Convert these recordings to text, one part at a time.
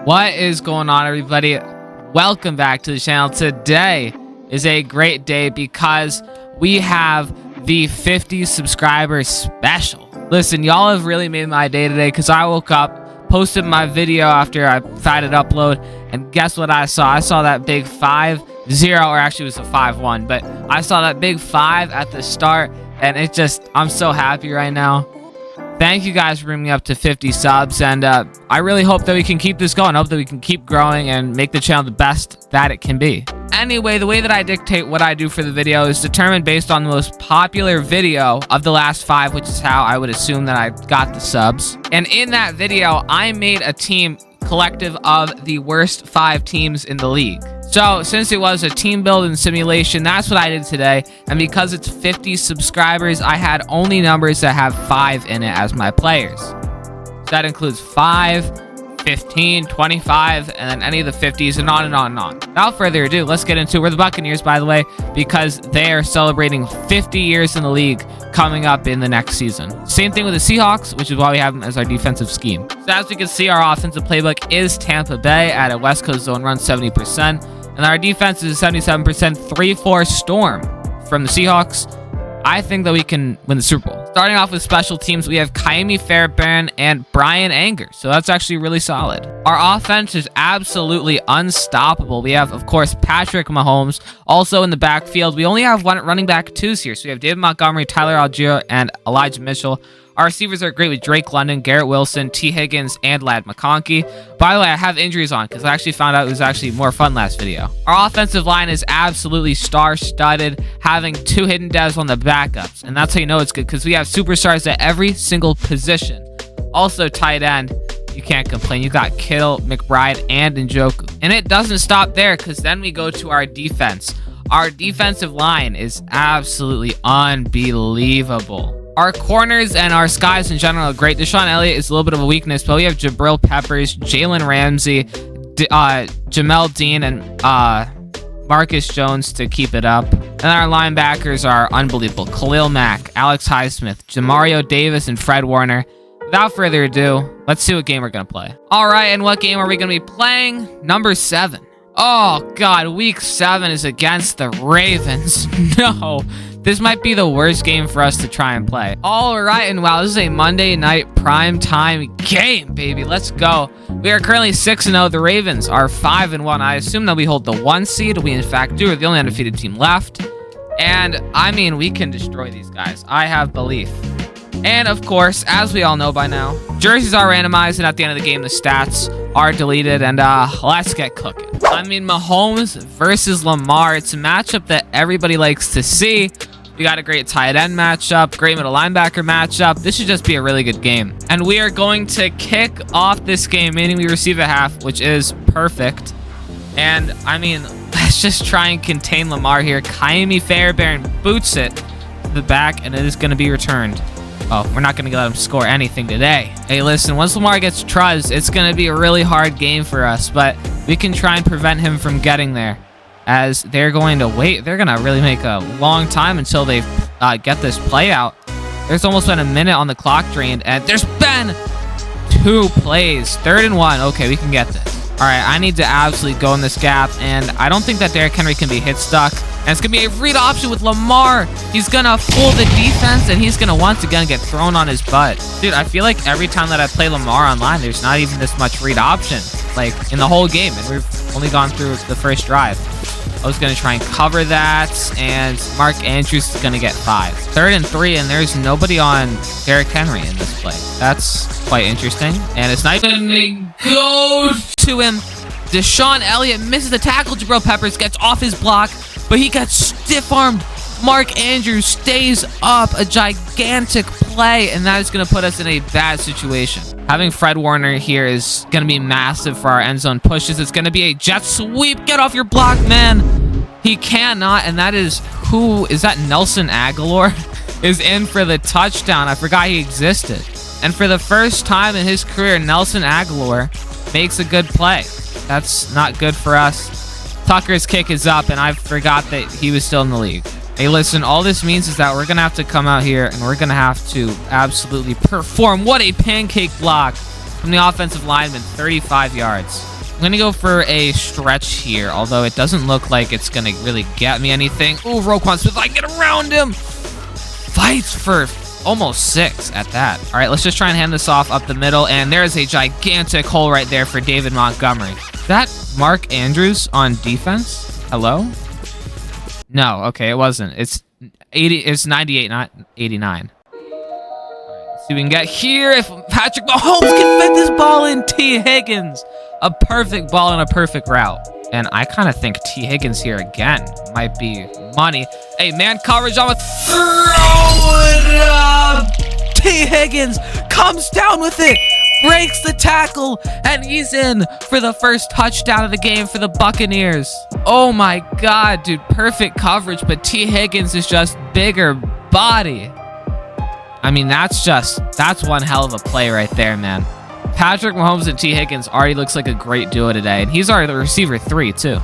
What is going on, everybody? Welcome back to the channel. Today is a great day because we have the 50 subscribers special. Listen, y'all have really made my day today because I woke up, posted my video after I tried to upload, and guess what I saw? I saw that big 5-0, or actually it was a 5-1, but I saw that big 5 at the start, and I'm so happy right now. Thank you guys for bringing me up to 50 subs, and I really hope that we can keep this going. I hope that we can keep growing and make the channel the best that it can be. Anyway, the way that I dictate what I do for the video is determined based on the most popular video of the last 5, which is how I would assume that I got the subs. And in that video, I made a team collective of the worst 5 teams in the league. So since it was a team building simulation, that's what I did today. And because it's 50 subscribers, I had only numbers that have 5 in it as my players. So that includes 5, 15, 25, and then any of the 50s, and on and on and on. Without further ado, let's get into it. We're the Buccaneers, by the way, because they are celebrating 50 years in the league coming up in the next season. Same thing with the Seahawks, which is why we have them as our defensive scheme. So as we can see, our offensive playbook is Tampa Bay at a West Coast zone run 70%, and our defense is 77% 3-4 storm from the Seahawks. I think that we can win the Super Bowl. Starting off with special teams, we have Ka'imi Fairbairn and Bryan Anger. So that's actually really solid. Our offense is absolutely unstoppable. We have, of course, Patrick Mahomes. Also in the backfield, we only have one running back 2s here. So we have David Montgomery, Tyler Algier, and Elijah Mitchell. Our receivers are great with Drake London, Garrett Wilson, T. Higgins, and Ladd McConkey. By the way, I have injuries on because I actually found out it was actually more fun last video. Our offensive line is absolutely star-studded, having 2 hidden devs on the backups. And that's how you know it's good because we have superstars at every single position. Also, tight end, you can't complain. You got Kittle, McBride, and Njoku. And it doesn't stop there because then we go to our defense. Our defensive line is absolutely unbelievable. Our corners and our skies in general are great. DeShon Elliott is a little bit of a weakness, but we have Jabril Peppers, Jalen Ramsey, Jamel Dean, and Marcus Jones to keep it up. And our linebackers are unbelievable. Khalil Mack, Alex Highsmith, Jamario Davis, and Fred Warner. Without further ado, let's see what game we're going to play. All right, and what game are we going to be playing? Number 7. Oh, God, week 7 is against the Ravens. No. This might be the worst game for us to try and play. All right, and wow, this is a Monday night prime time game, baby. Let's go. We are currently 6-0. The Ravens are 5-1. I assume that we hold the 1 seed. We, in fact, do. We're the only undefeated team left. And, I mean, we can destroy these guys. I have belief. And, of course, as we all know by now, jerseys are randomized, and at the end of the game, the stats are deleted. And, let's get cooking. I mean, Mahomes versus Lamar. It's a matchup that everybody likes to see. We got a great tight end matchup, great middle linebacker matchup. This should just be a really good game. And we are going to kick off this game, meaning we receive a half, which is perfect. And, I mean, let's just try and contain Lamar here. Ka'imi Fairbairn boots it to the back, and it is going to be returned. Oh, we're not going to let him score anything today. Hey, listen, once Lamar gets truz, it's going to be a really hard game for us, but we can try and prevent him from getting there. As they're going to wait. They're going to really make a long time until they get this play out. There's almost been a minute on the clock drained, and there's been 2 plays. 3rd and 1. Okay, we can get this. All right, I need to absolutely go in this gap, and I don't think that Derrick Henry can be hit stuck. And it's going to be a read option with Lamar. He's going to fool the defense, and he's going to once again get thrown on his butt. Dude, I feel like every time that I play Lamar online, there's not even this much read option, like, in the whole game, and we've only gone through the first drive. I was going to try and cover that, and Mark Andrews is going to get 5. 3rd and 3, and there's nobody on Derrick Henry in this play. That's quite interesting, and it's not even going to go to him. DeShon Elliott misses the tackle. Jabril Peppers gets off his block, but he gets stiff-armed. Mark Andrews stays up. A gigantic play, and that is going to put us in a bad situation. Having Fred Warner here is going to be massive for our end zone pushes. It's going to be a jet sweep. Get off your block, man. He cannot, and that is who is that? Nelson Aguilar is in for the touchdown. I forgot he existed. And for the first time in his career, Nelson Aguilar makes a good play. That's not good for us. Tucker's kick is up, and I forgot that he was still in the league. Hey, listen, all this means is that we're going to have to come out here and we're going to have to absolutely perform. What a pancake block from the offensive lineman, 35 yards. I'm going to go for a stretch here, although it doesn't look like it's going to really get me anything. Ooh, Roquan Smith, I can get around him. Fights for almost 6 at that. All right, let's just try and hand this off up the middle, and there's a gigantic hole right there for David Montgomery. Is that Mark Andrews on defense? Hello? No, okay, it wasn't. It's 98, not 89. See if we can get here. If Patrick Mahomes can fit this ball in, T. Higgins. A perfect ball and a perfect route. And I kind of think T. Higgins here again might be money. Hey, man coverage on with throw it up. T. Higgins comes down with it, breaks the tackle, and he's in for the first touchdown of the game for the Buccaneers. Oh my God, dude, perfect coverage, but T. Higgins is just bigger body. I mean, that's one hell of a play right there, man. Patrick Mahomes and T. Higgins already looks like a great duo today, and he's already the receiver 3 too.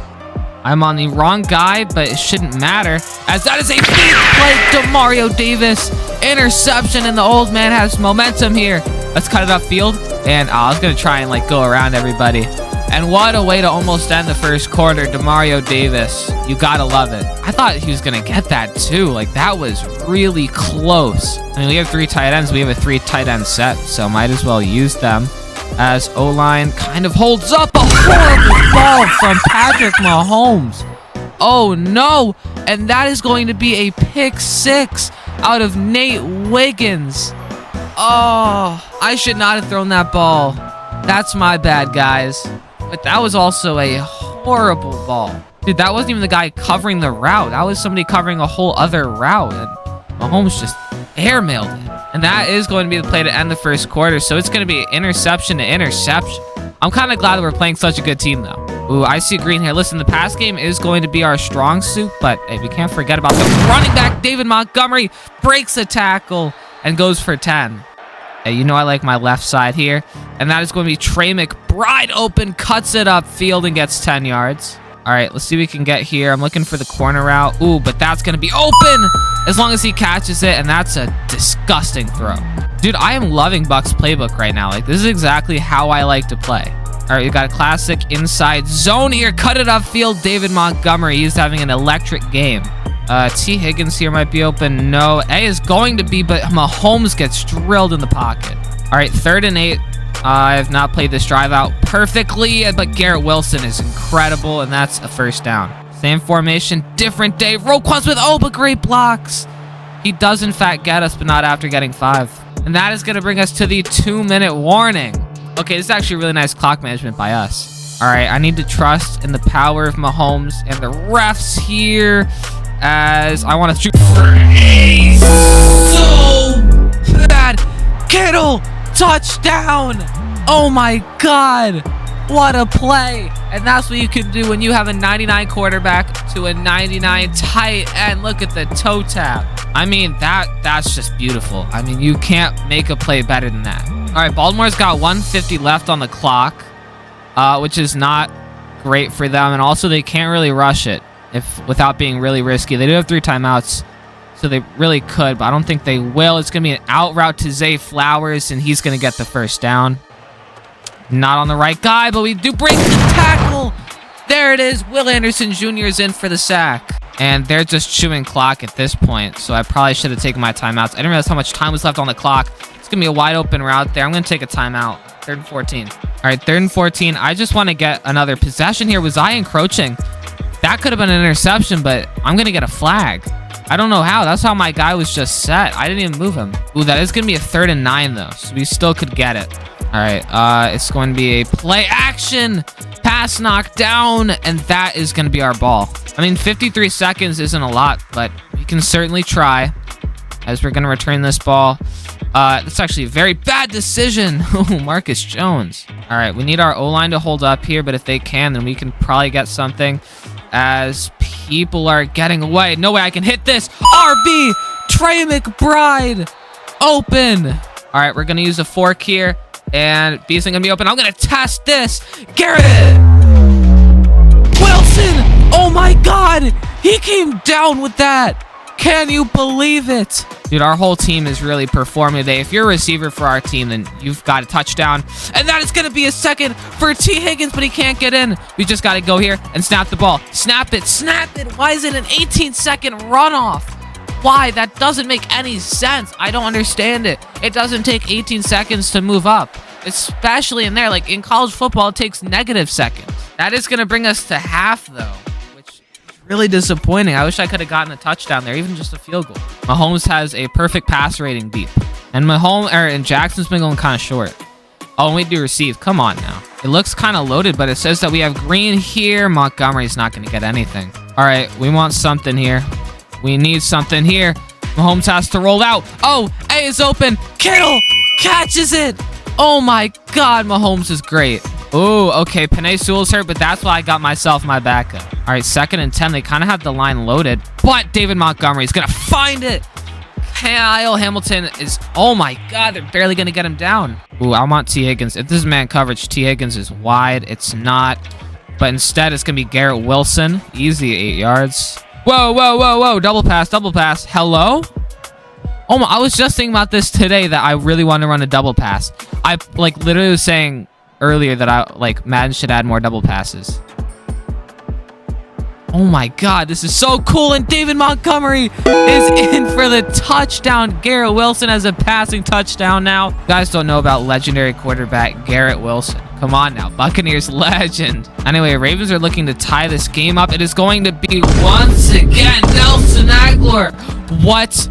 I'm on the wrong guy, but it shouldn't matter, as that is a big play to Mario Davis. Interception, and the old man has momentum here. Let's cut it upfield, and I was gonna try and go around everybody. And what a way to almost end the first quarter, DeMario Davis. You gotta love it. I thought he was gonna get that too. That was really close. I mean, we have 3 tight ends. We have a 3 tight end set, so might as well use them. As O-line kind of holds up a horrible ball from Patrick Mahomes. Oh no, and that is going to be a pick 6 out of Nate Wiggins. Oh, I should not have thrown that ball. That's my bad, guys. But that was also a horrible ball. Dude, that wasn't even the guy covering the route. That was somebody covering a whole other route. And Mahomes just airmailed it. And that is going to be the play to end the first quarter. So it's going to be interception to interception. I'm kind of glad that we're playing such a good team, though. Ooh, I see green here. Listen, the pass game is going to be our strong suit. But hey, we can't forget about the running back. David Montgomery breaks a tackle and goes for 10. Hey, you know I like my left side here. And that is going to be Trey McBride open, cuts it upfield, and gets 10 yards. All right, let's see what we can get here. I'm looking for the corner route. Ooh, but that's going to be open as long as he catches it, and that's a disgusting throw. Dude, I am loving Buck's playbook right now. This is exactly how I like to play. All right, we got a classic inside zone here. Cut it upfield, David Montgomery. He's having an electric game. T. Higgins here might be open. No, A is going to be, but Mahomes gets drilled in the pocket. All right, 3rd and 8. I have not played this drive out perfectly, but Garrett Wilson is incredible, and that's a first down. Same formation, different day. Roquan Smith, but great blocks. He does, in fact, get us, but not after getting 5. And that is going to bring us to the 2-minute warning. Okay, this is actually really nice clock management by us. All right, I need to trust in the power of Mahomes and the refs here, as I want to shoot for a so bad. Kittle, touchdown. Oh my God, what a play. And that's what you can do when you have a 99 quarterback to a 99 tight end. Look at the toe tap. I mean, that's just beautiful. I mean, you can't make a play better than that. All right, Baltimore's got 1:50 left on the clock, which is not great for them. And also, they can't really rush it without being really risky. They do have 3 timeouts, so they really could, but I don't think they will. It's going to be an out route to Zay Flowers, and he's going to get the first down. Not on the right guy, but we do break the tackle. There it is. Will Anderson Jr. is in for the sack. And they're just chewing clock at this point, so I probably should have taken my timeouts. I didn't realize how much time was left on the clock. It's going to be a wide open route there. I'm going to take a timeout. 3rd and 14. All right, 3rd and 14. I just want to get another possession here. Was I encroaching? That could have been an interception, but I'm going to get a flag. I don't know how. That's how my guy was just set. I didn't even move him. Ooh, that is going to be a 3rd and 9, though, so we still could get it. All right, it's going to be a play action. Pass knocked down, and that is going to be our ball. I mean, 53 seconds isn't a lot, but we can certainly try as we're going to return this ball. That's actually a very bad decision. Oh, Marcus Jones. All right, we need our O-line to hold up here, but if they can, then we can probably get something as people are getting away. No way I can hit this. RB, Trey McBride, open. All right, we're going to use a fork here, and B's going to be open. I'm going to test this. Garrett Wilson. Oh, my God. He came down with that. Can you believe it? Dude, our whole team is really performing today. If you're a receiver for our team, then you've got a touchdown. And that is going to be a second for T. Higgins, but he can't get in. We just got to go here and snap the ball. Snap it. Snap it. Why is it an 18-second runoff? Why? That doesn't make any sense. I don't understand it. It doesn't take 18 seconds to move up. Especially in there. Like, in college football, it takes negative seconds. That is going to bring us to half, though. Really disappointing. I wish I could have gotten a touchdown there, even just a field goal. Mahomes has a perfect pass rating deep. And and Jackson's been going kind of short. Oh, and we do receive. Come on now. It looks kind of loaded, but it says that we have Green here. Montgomery's not going to get anything. All right, we want something here. We need something here. Mahomes has to roll out. Oh, A is open. Kittle catches it. Oh my God, Mahomes is great. Oh, okay. Penei Sewell's hurt, but that's why I got myself my backup. All right, 2nd and 10. They kind of have the line loaded, but David Montgomery is going to find it. Kyle Hamilton is, oh my God, they're barely going to get him down. Ooh, I want T. Higgins. If this is man coverage, T. Higgins is wide. It's not, but instead it's going to be Garrett Wilson. Easy 8 yards. Whoa, whoa, whoa, whoa. Double pass, double pass. Hello? Oh my, I was just thinking about this today that I really want to run a double pass. I literally was saying earlier that Madden should add more double passes. Oh my God, this is so cool, and David Montgomery is in for the touchdown. Garrett Wilson has a passing touchdown now. You guys don't know about legendary quarterback Garrett Wilson. Come on now, Buccaneers legend. Anyway, Ravens are looking to tie this game up. It is going to be once again Nelson Agholor. What?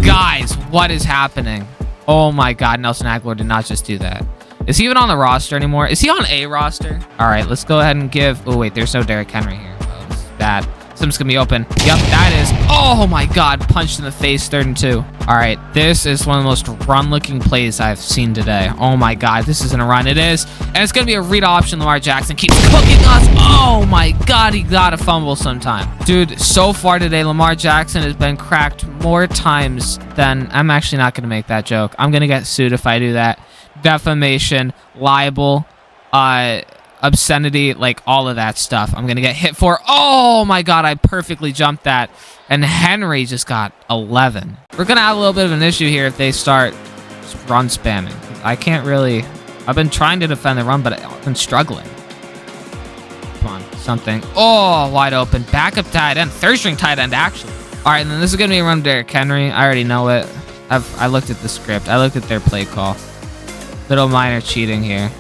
Guys, what is happening? Oh my God, Nelson Agholor did not just do that. Is he even on the roster anymore? Is he on a roster? All right, let's go ahead and give... Oh, wait, there's no Derrick Henry here. Oh, this is bad. Something's going to be open. Yep, that is... Oh, my God. Punched in the face, 3rd and 2. All right, this is one of the most run-looking plays I've seen today. Oh, my God. This isn't a run. It is. And it's going to be a read option. Lamar Jackson keeps cooking us. Oh, my God. He got a fumble sometime. Dude, so far today, Lamar Jackson has been cracked more times than... I'm actually not going to make that joke. I'm going to get sued if I do that. Defamation, libel, obscenity, all of that stuff. I'm gonna get hit for. Oh my God, I perfectly jumped that. And Henry just got 11. We're gonna have a little bit of an issue here if they start run spamming. I can't really... I've been trying to defend the run, but I've been struggling. Come on, something. Oh, wide open. Backup tight end. 3rd string tight end, actually. All right, and then this is gonna be a run to Derrick Henry. I already know it. I looked at the script. I looked at their play call. Little minor cheating here.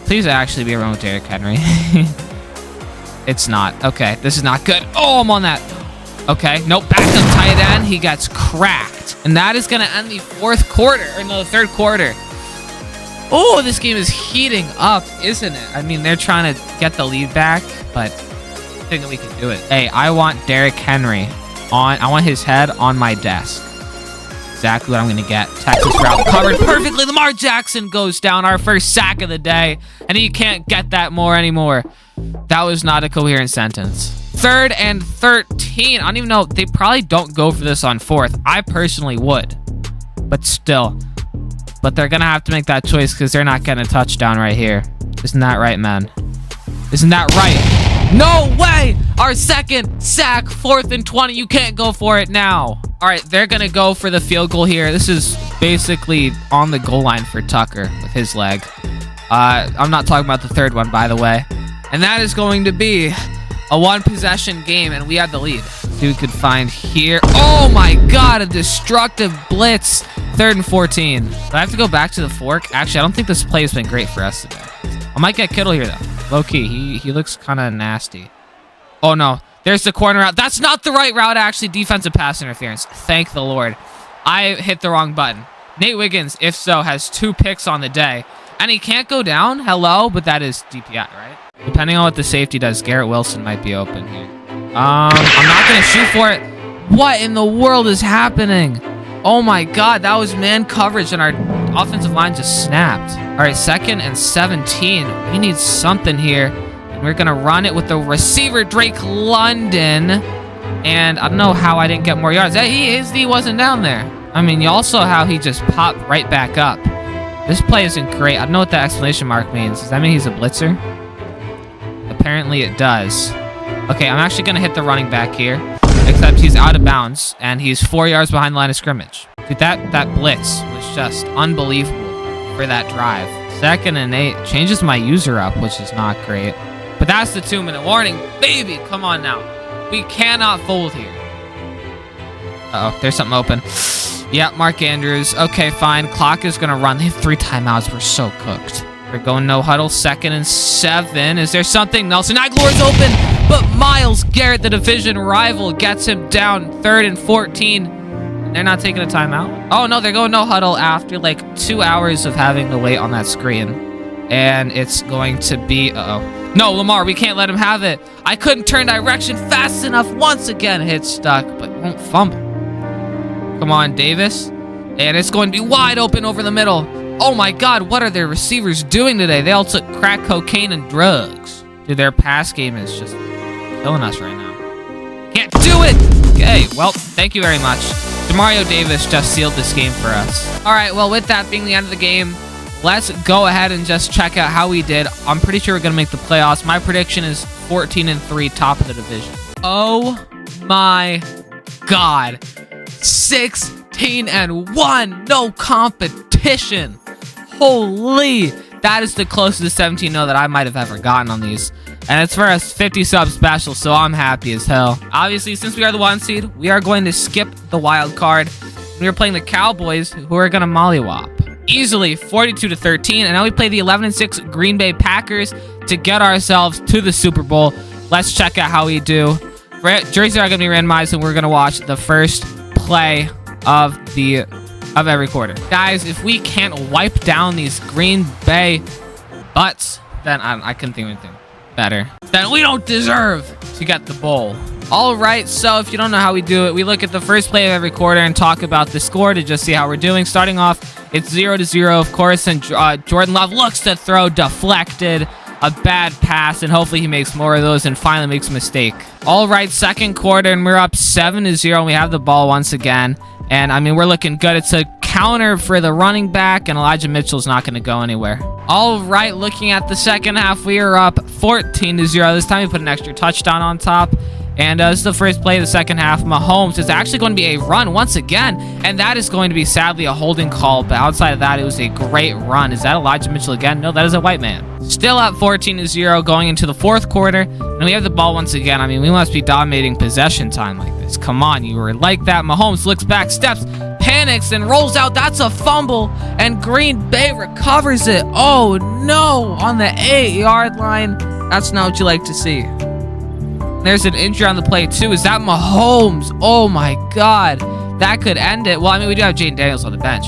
Please actually be around with Derrick Henry. It's not. Okay, this is not good. Oh, I'm on that. Okay, nope. Backup tight end. He gets cracked. And that is going to end the 4th quarter. Or no, the 3rd quarter. Oh, this game is heating up, isn't it? I mean, they're trying to get the lead back, but I think that we can do it. Hey, I want Derrick Henry on... I want his head on my desk. Exactly what I'm going to get. Texas route covered perfectly. Lamar Jackson goes down, our first sack of the day, and he can't get that more anymore. That was not a coherent sentence. 3rd and 13. I don't even know. They probably don't go for this on 4th. I personally would, but still. But they're going to have to make that choice because they're not getting a touchdown right here. Isn't that right, man? Isn't that right? No way! Our 2nd sack, 4th and 20. You can't go for it now. All right, they're going to go for the field goal here. This is basically on the goal line for Tucker with his leg. I'm not talking about the 3rd one, by the way. And that is going to be a 1-possession game, and we have the lead. See what we could find here. Oh, my God, a destructive blitz. 3rd and 14. Do I have to go back to the fork? Actually, I don't think this play has been great for us today. I might get Kittle here, though. Low-key, he looks kind of nasty. Oh, no. There's the corner route. That's not the right route, actually. Defensive pass interference. Thank the Lord. I hit the wrong button. Nate Wiggins, if so, has 2 picks on the day. And he can't go down. Hello? But that is DPI, right? Depending on what the safety does, Garrett Wilson might be open here. I'm not going to shoot for it. What in the world is happening? Oh, my God. That was man coverage, and our offensive line just snapped. All right, 2nd and 17. We need something here. We're going to run it with the receiver, Drake London. And I don't know how I didn't get more yards. He wasn't down there. I mean, you also saw how he just popped right back up. This play isn't great. I don't know what the exclamation mark means. Does that mean he's a blitzer? Apparently it does. Okay, I'm actually going to hit the running back here. except he's out of bounds, and he's 4 yards behind the line of scrimmage. Dude, that blitz was just unbelievable for that drive. 2nd and 8 changes my user up, which is not great. But that's the 2-minute warning. Baby, come on now. We cannot fold here. Uh-oh, there's something open. Yeah, Mark Andrews. Okay, fine. Clock is going to run. They have 3 timeouts. We're so cooked. We're going no huddle. 2nd and 7. Is there something? Nelson Aguilar's open, but Myles Garrett, the division rival, gets him down. 3rd and 14. They're not taking a timeout? Oh, no, they're going no huddle after like 2 hours of having to wait on that screen. And it's going to be... Uh-oh. No, Lamar, we can't let him have it. I couldn't turn direction fast enough. Once again, hit stuck, but won't fumble. Come on, Davis. And it's going to be wide open over the middle. Oh my God, what are their receivers doing today? They all took crack cocaine and drugs. Dude, their pass game is just killing us right now. Can't do it! Okay, well, thank you very much. Demario Davis just sealed this game for us. All right, well, with that being the end of the game, let's go ahead and just check out how we did. I'm pretty sure we're going to make the playoffs. My prediction is 14-3, top of the division. Oh my God. 16-1, no competition. Holy, that is the closest to 17-0 that I might have ever gotten on these. And it's for a 50 sub special, so I'm happy as hell. Obviously, since we are the 1 seed, we are going to skip the wild card. We are playing the Cowboys, who are going to mollywop. Easily 42-13, and now we play the 11-6 Green Bay Packers to get ourselves to the Super Bowl. Let's check out how we do. Jerseys are going to be randomized, and we're going to watch the first play of every quarter. Guys, if we can't wipe down these Green Bay butts, then I couldn't think of anything better. Then we don't deserve to get the bowl. All right, so if you don't know how we do it, we look at the first play of every quarter and talk about the score to just see how we're doing. Starting off, it's 0-0, of course, and Jordan Love looks to throw, deflected, a bad pass, and hopefully he makes more of those and finally makes a mistake. All right, second quarter, and we're up 7-0, and we have the ball once again. And, I mean, we're looking good. It's a counter for the running back, and Elijah Mitchell's not going to go anywhere. All right, looking at the second half, we are up 14-0. This time we put an extra touchdown on top. And this is the first play of the second half. Mahomes is actually going to be a run once again, and that is going to be, sadly, a holding call. But outside of that, it was a great run. Is that Elijah Mitchell again? No, that is a white man. Still at 14-0 going into the fourth quarter, and we have the ball once again. I mean, we must be dominating possession time like this. Come on, you were like that. Mahomes looks back, steps, panics, and rolls out. That's a fumble, and Green Bay recovers it. Oh, no, on the 8-yard line. That's not what you like to see. There's an injury on the play, too. Is that Mahomes? Oh, my God. That could end it. Well, I mean, we do have Jayden Daniels on the bench.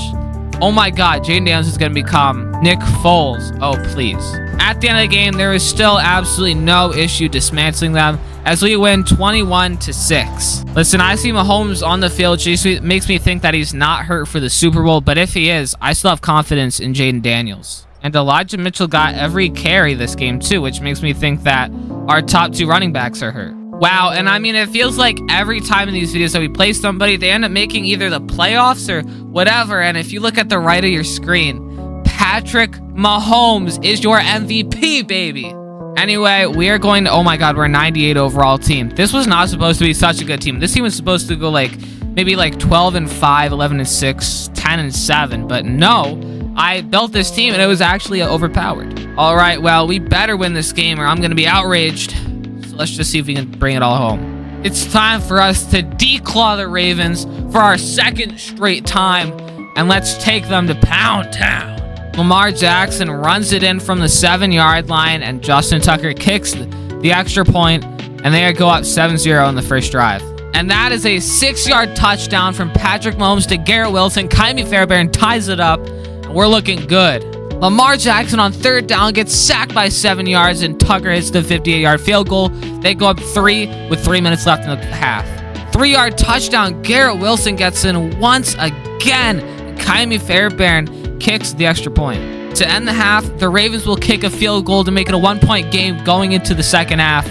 Oh, my God. Jayden Daniels is going to become Nick Foles. Oh, please. At the end of the game, there is still absolutely no issue dismantling them as we win 21-6. Listen, I see Mahomes on the field. It makes me think that he's not hurt for the Super Bowl, but if he is, I still have confidence in Jayden Daniels. And Elijah Mitchell got every carry this game, too, which makes me think that our top 2 running backs are hurt. Wow, and I mean, it feels like every time in these videos that we play somebody, they end up making either the playoffs or whatever. And if you look at the right of your screen, Patrick Mahomes is your MVP, baby. Anyway, we are going to... Oh, my God, we're a 98 overall team. This was not supposed to be such a good team. This team was supposed to go, like, maybe, like, 12-5, 11-6, 10-7. But no... I built this team, and it was actually overpowered. All right, well, we better win this game, or I'm going to be outraged. So let's just see if we can bring it all home. It's time for us to declaw the Ravens for our second straight time, and let's take them to Pound Town. Lamar Jackson runs it in from the 7-yard line, and Justin Tucker kicks the extra point, and they go up 7-0 in the first drive. And that is a 6-yard touchdown from Patrick Mahomes to Garrett Wilson. Ka'imi Fairbairn ties it up. We're looking good. Lamar Jackson on third down gets sacked by 7 yards, and Tucker hits the 58-yard field goal. They go up 3 with 3 minutes left in the half. 3-yard touchdown. Garrett Wilson gets in once again. Ka'imi Fairbairn kicks the extra point. To end the half, the Ravens will kick a field goal to make it a 1-point game going into the second half.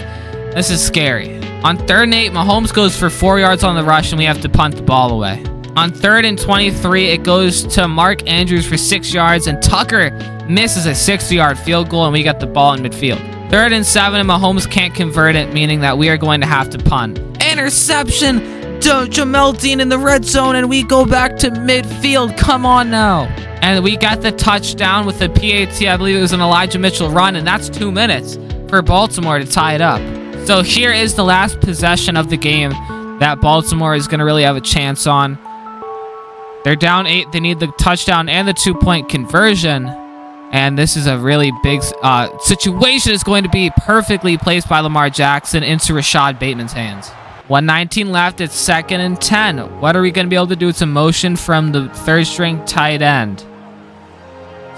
This is scary. On 3rd and 8, Mahomes goes for 4 yards on the rush, and we have to punt the ball away. On 3rd and 23, it goes to Mark Andrews for 6 yards, and Tucker misses a 60-yard field goal, and we got the ball in midfield. 3rd and 7, and Mahomes can't convert it, meaning that we are going to have to punt. Interception. Jamel Dean in the red zone, and we go back to midfield. Come on now. And we got the touchdown with the PAT. I believe it was an Elijah Mitchell run, and that's 2 minutes for Baltimore to tie it up. So here is the last possession of the game that Baltimore is going to really have a chance on. They're down 8. They need the touchdown and the 2-point conversion. And this is a really big situation. It's going to be perfectly placed by Lamar Jackson into Rashad Bateman's hands. 1:19 left. It's 2nd and 10. What are we going to be able to do? It's a motion from the third-string tight end.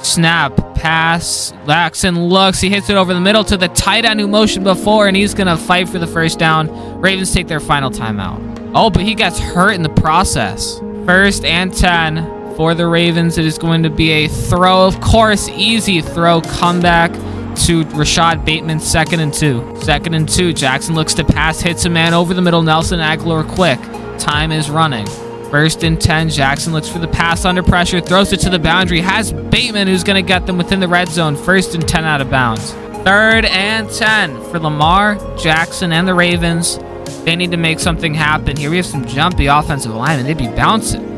Snap, pass, Jackson looks, he hits it over the middle to the tight end who motioned before, and he's gonna fight for the first down. Ravens take their final timeout. Oh, but he gets hurt in the process. 1st and 10 for the Ravens. It is going to be a throw, of course, easy throw, comeback to Rashad Bateman. 2nd and 2. 2nd and 2, Jackson looks to pass, hits a man over the middle, Nelson Agholor quick. Time is running. 1st and 10, Jackson looks for the pass under pressure, throws it to the boundary, has Bateman who's going to get them within the red zone. 1st and 10 out of bounds. 3rd and 10 for Lamar, Jackson, and the Ravens. They need to make something happen. Here we have some jumpy offensive linemen. They'd be bouncing.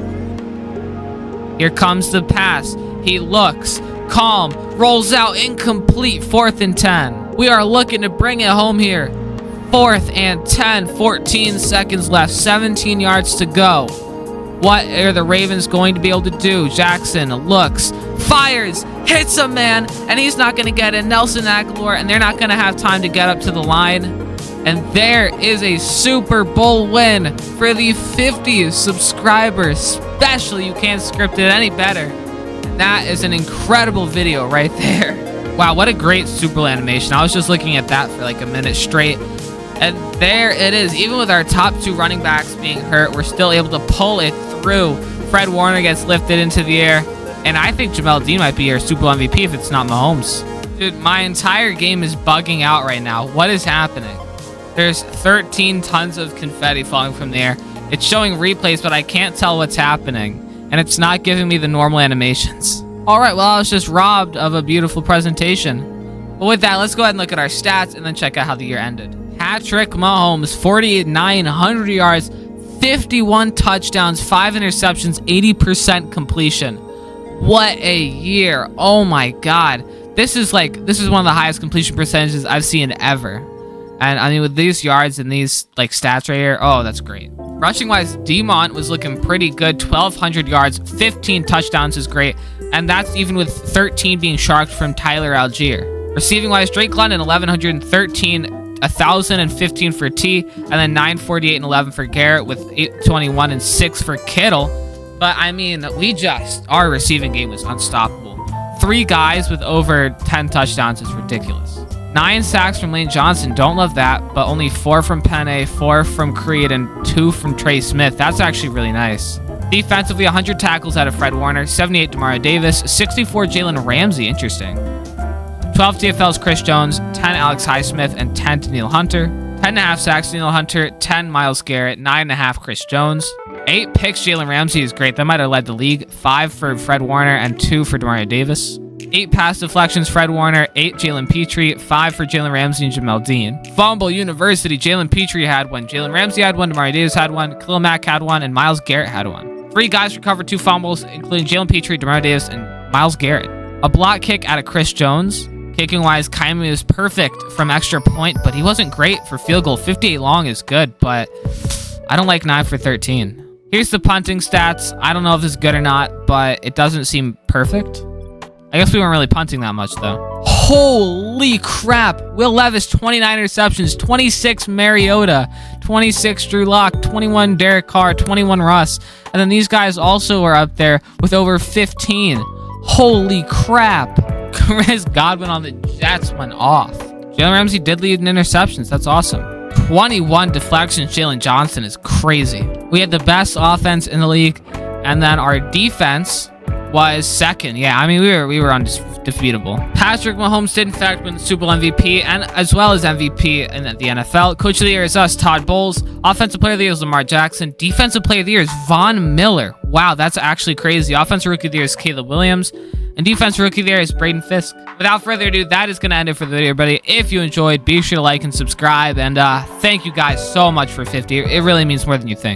Here comes the pass. He looks, calm, rolls out, incomplete. 4th and 10. We are looking to bring it home here. 4th and 10, 14 seconds left, 17 yards to go. What are the Ravens going to be able to do? Jackson looks, fires, hits a man, and he's not going to get it. Nelson Agholor, and they're not going to have time to get up to the line. And there is a Super Bowl win for the 50 subscribers special. You can't script it any better. And that is an incredible video right there. Wow, what a great Super Bowl animation. I was just looking at that for like a minute straight. And there it is. Even with our top 2 running backs being hurt, we're still able to pull it through. Fred Warner gets lifted into the air. And I think Jamel Dean might be your Super Bowl MVP if it's not Mahomes. Dude, my entire game is bugging out right now. What is happening? There's 13 tons of confetti falling from the air. It's showing replays, but I can't tell what's happening. And it's not giving me the normal animations. All right, well, I was just robbed of a beautiful presentation. But with that, let's go ahead and look at our stats and then check out how the year ended. Patrick Mahomes, 4,900 yards, 51 touchdowns, 5 interceptions, 80% completion. What a year. Oh my God. This is one of the highest completion percentages I've seen ever. And I mean, with these yards and these like stats right here, oh, that's great. Rushing wise, Demont was looking pretty good. 1,200 yards, 15 touchdowns is great. And that's even with 13 being sharked from Tyler Algier. Receiving wise, Drake London, 1,113, 1,015 for T, and then 948 and 11 for Garrett, with 821 and 6 for Kittle. But I mean, our receiving game was unstoppable. 3 guys with over 10 touchdowns is ridiculous. 9 sacks from Lane Johnson, don't love that, but only 4 from Penny, 4 from Creed, and 2 from Trey Smith. That's actually really nice. Defensively, 100 tackles out of Fred Warner, 78 Demario Davis, 64 Jalen Ramsey, interesting. 12 TFL's Chris Jones, 10 Alex Highsmith, and 10 Danielle Hunter. 10.5 sacks Danielle Hunter, 10 Myles Garrett, 9.5 Chris Jones. 8 picks Jalen Ramsey is great. That might have led the league. 5 for Fred Warner and 2 for Demario Davis. 8 pass deflections Fred Warner, 8 Jalen Petrie, 5 for Jalen Ramsey and Jamel Dean. Fumble University, Jalen Petrie had 1, Jalen Ramsey had 1, Demario Davis had 1, Khalil Mack had 1, and Myles Garrett had 1. 3 guys recovered 2 fumbles, including Jalen Petrie, Demario Davis, and Myles Garrett. A block kick out of Chris Jones. Kicking wise, Kaimi was perfect from extra point, but he wasn't great for field goal. 58 long is good, but I don't like 9 for 13. Here's the punting stats. I don't know if this is good or not, but it doesn't seem perfect. I guess we weren't really punting that much, though. Holy crap. Will Levis, 29 interceptions, 26 Mariota, 26 Drew Lock, 21 Derek Carr, 21 Russ. And then these guys also are up there with over 15. Holy crap. Chris Godwin on the Jets went off. Jalen Ramsey did lead in interceptions. That's awesome. 21 deflections. Jalen Johnson is crazy. We had the best offense in the league, and then our defense was second. Yeah, I mean, we were undefeatable. Patrick Mahomes did in fact win the Super Bowl MVP, and as well as MVP in the NFL. Coach of the Year is us, Todd Bowles. Offensive Player of the Year is Lamar Jackson. Defensive Player of the Year is Von Miller. Wow, that's actually crazy. Offensive Rookie of the Year is Caleb Williams. And defense rookie there is Braden Fisk. Without further ado, that is going to end it for the video, everybody. If you enjoyed, be sure to like and subscribe. And thank you guys so much for 50. It really means more than you think.